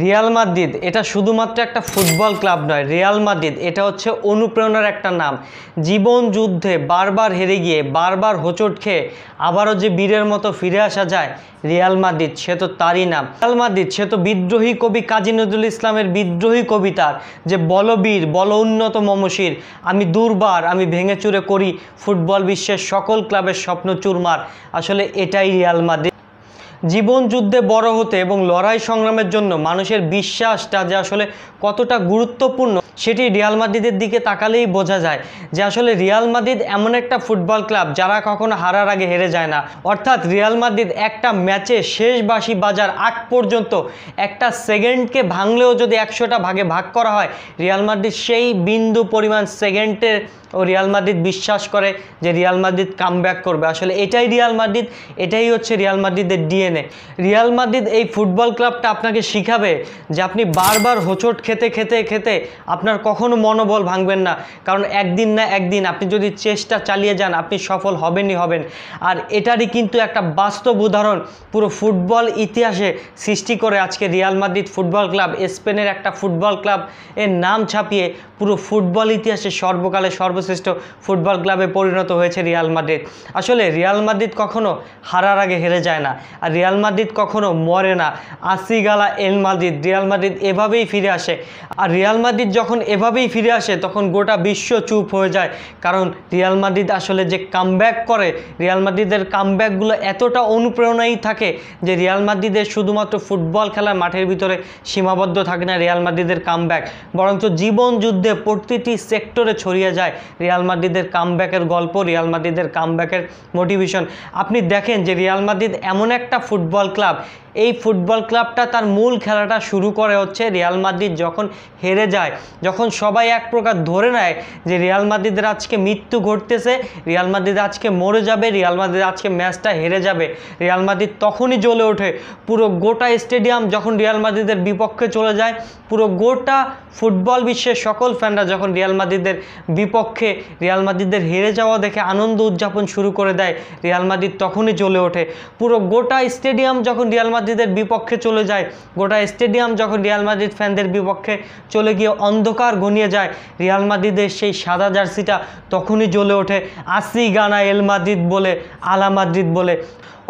Real Madrid এটা শুধুমাত্র একটা ফুটবল ক্লাব নয়। রিয়াল মাদ্রিদ এটা হচ্ছে অনুপ্রেরণার একটা নাম। জীবন যুদ্ধে বারবার হেরে গিয়ে বারবার হোঁচট খেয়ে আবারও যে বীরের মতো ফিরে আসা যায়, রিয়াল মাদ্রিদ সে তো তারই নাম। রিয়াল মাদ্রিদ সে তো বিদ্রোহী কবি কাজী নজরুল ইসলামের বিদ্রোহী কবিতার যে বলবীর বল উন্নত মমশির, আমি দুর্বার আমি ভেঙে চুরে করি ফুটবল বিশ্বের সকল ক্লাবের স্বপ্ন চুরমার। আসলে এটাই রিয়াল মাদ্রিদ। জীবন যুদ্ধে বড় হতে এবং লড়াই সংগ্রামের জন্য মানুষের বিশ্বাসটা যে আসলে কতটা গুরুত্বপূর্ণ সেটি রিয়াল মাদ্রিদের দিকে তাকালেই বোঝা যায় যে আসলে রিয়াল মাদ্রিদ এমন একটা ফুটবল ক্লাব যারা কখনো হারার আগে হেরে যায় না। অর্থাৎ রিয়াল মাদ্রিদ একটা ম্যাচে শেষ বাঁশি বাজার আগ পর্যন্ত একটা সেকেন্ডকে ভাঙলেও যদি 100টা ভাগে ভাগ করা হয়, রিয়াল মাদ্রিদ সেই বিন্দু পরিমাণ সেকেন্ডের ও রিয়াল মাদ্রিদ বিশ্বাস করে যে রিয়াল মাদ্রিদ কামব্যাক করবে। আসলে এটাই রিয়াল মাদ্রিদ, এটাই হচ্ছে রিয়াল মাদ্রিদের ডিএনএ। রিয়াল মাদ্রিদ এই ফুটবল ক্লাবটা আপনাকে শিখাবে যে আপনি বারবার হোঁচট খেতে খেতে খেতে আপনার কখনো মনোবল ভাঙবেন না, কারণ একদিন না একদিন আপনি যদি চেষ্টা চালিয়ে যান আপনি সফল হবেনই হবেন। আর এটারই কিন্তু একটা বাস্তব উদাহরণ পুরো ফুটবল ইতিহাসে সৃষ্টি করে আজকে রিয়াল মাদ্রিদ ফুটবল ক্লাব, স্পেনের একটা ফুটবল ক্লাব এর নাম ছাপিয়ে পুরো ফুটবল ইতিহাসে সর্বকালে সর্বশ্রেষ্ঠ ফুটবল ক্লাবে পরিণত হয়েছে রিয়াল মাদ্রিদ। আসলে রিয়াল মাদ্রিদ কখনো হারার আগে হেরে যায় না, আর রিয়াল মাদ্রিদ কখনো মরে না। আসি গালা এল মাদ্রিদ, রিয়াল মাদ্রিদ এভাবেই ফিরে আসে। আর রিয়াল মাদ্রিদ যখন এভাবেই ফিরে আসে তখন গোটা বিশ্ব চুপ হয়ে যায়, কারণ রিয়াল মাদ্রিদ আসলে যে কামব্যাক করে, রিয়াল মাদ্রিদের কামব্যাকগুলো এতটা অনুপ্রেরণাই থাকে যে রিয়াল মাদ্রিদের শুধুমাত্র ফুটবল খেলার মাঠের ভিতরে সীমাবদ্ধ থাকে না রিয়াল মাদ্রিদের কামব্যাক, বরঞ্চ জীবন যুদ্ধে প্রতিটি সেক্টরে ছড়িয়ে যায় রিয়াল মাদ্রিদের কামব্যাকের গল্প, রিয়াল মাদ্রিদের কামব্যাকের মোটিভেশন। আপনি দেখেন যে রিয়াল মাদ্রিদ এমন একটা ফুটবল ক্লাব, এই ফুটবল ক্লাবটা তার মূল খেলাটা শুরু করে হচ্ছে রিয়াল মাদ্রিদ যখন হেরে যায়, যখন সবাই এক প্রকার ধরে নেয় যে রিয়াল মাদ্রিদের আজকে মৃত্যু ঘটতেছে, রিয়াল মাদ্রিদ আজকে মরে যাবে, রিয়াল মাদ্রিদ আজকে ম্যাচটা হেরে যাবে, রিয়াল মাদ্রিদ তখনই জ্বলে ওঠে। পুরো গোটা স্টেডিয়াম যখন রিয়াল মাদ্রিদের বিপক্ষে চলে যায়, পুরো গোটা ফুটবল বিশ্বের সকল ফ্যানরা যখন রিয়াল মাদ্রিদের বিপক্ষে রিয়াল মাদ্রিদের হেরে যাওয়া দেখে আনন্দ উদযাপন শুরু করে দেয়, রিয়াল মাদ্রিদ তখনই জ্বলে ওঠে। পুরো গোটা স্টেডিয়াম যখন রিয়াল মাদ্রিদের বিপক্ষে চলে যায়, গোটা স্টেডিয়াম যখন রিয়াল মাদ্রিদ ফ্যানদের বিপক্ষে চলে গিয়ে অন্ধকার ঘনিয়ে যায়, রিয়াল মাদ্রিদের সেই সাদা জার্সিটা তখনই জ্বলে ওঠে আসি গানা এল মাদ্রিদ বলে, আলা মাদ্রিদ বলে।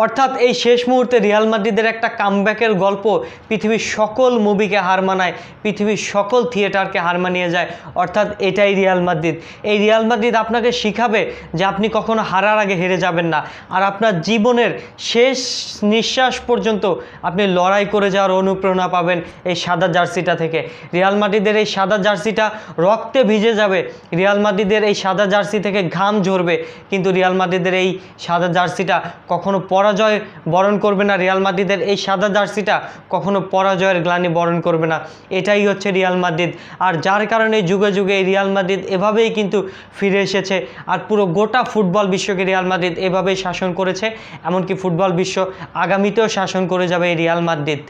অর্থাৎ এই শেষ মুহূর্তে রিয়াল মাদ্রিদের একটা কামব্যাকের গল্প পৃথিবীর সকল মুভিকে হার মানায়, পৃথিবীর সকল থিয়েটারকে হার মানিয়ে যায়। অর্থাৎ এটাই রিয়াল মাদ্রিদ। এই রিয়াল মাদ্রিদ আপনাকে শিখাবে যে আপনি কখনো হারার আগে হেরে যাবেন না, আর আপনার জীবনের শেষ নিঃশ্বাস পর্যন্ত আপনি লড়াই করে যাওয়ার অনুপ্রেরণা পাবেন এই সাদা জার্সিটা থেকে। রিয়াল মাদ্রিদের এই সাদা জার্সিটা রক্তে ভিজে যাবে, রিয়াল মাদ্রিদের এই সাদা জার্সি থেকে ঘাম ঝরবে, কিন্তু রিয়াল মাদ্রিদের এই সাদা জার্সিটা কখনো পরাজয় বরণ করবে না, রিয়াল মাদ্রিদের এই সাদা জার্সিটা কখনো পরাজয়ের গ্লানি বরণ করবে না। এটাই হচ্ছে রিয়াল মাদ্রিদ, আর যার কারণে যুগে যুগে এই রিয়াল মাদ্রিদ এভাবেই কিন্তু ফিরে এসেছে, আর পুরো গোটা ফুটবল বিশ্বকে রিয়াল মাদ্রিদ এভাবেই শাসন করেছে, এমনকি ফুটবল বিশ্ব আগামীতেও শাসন করে যাবে এই রিয়াল মাদ্রিদ।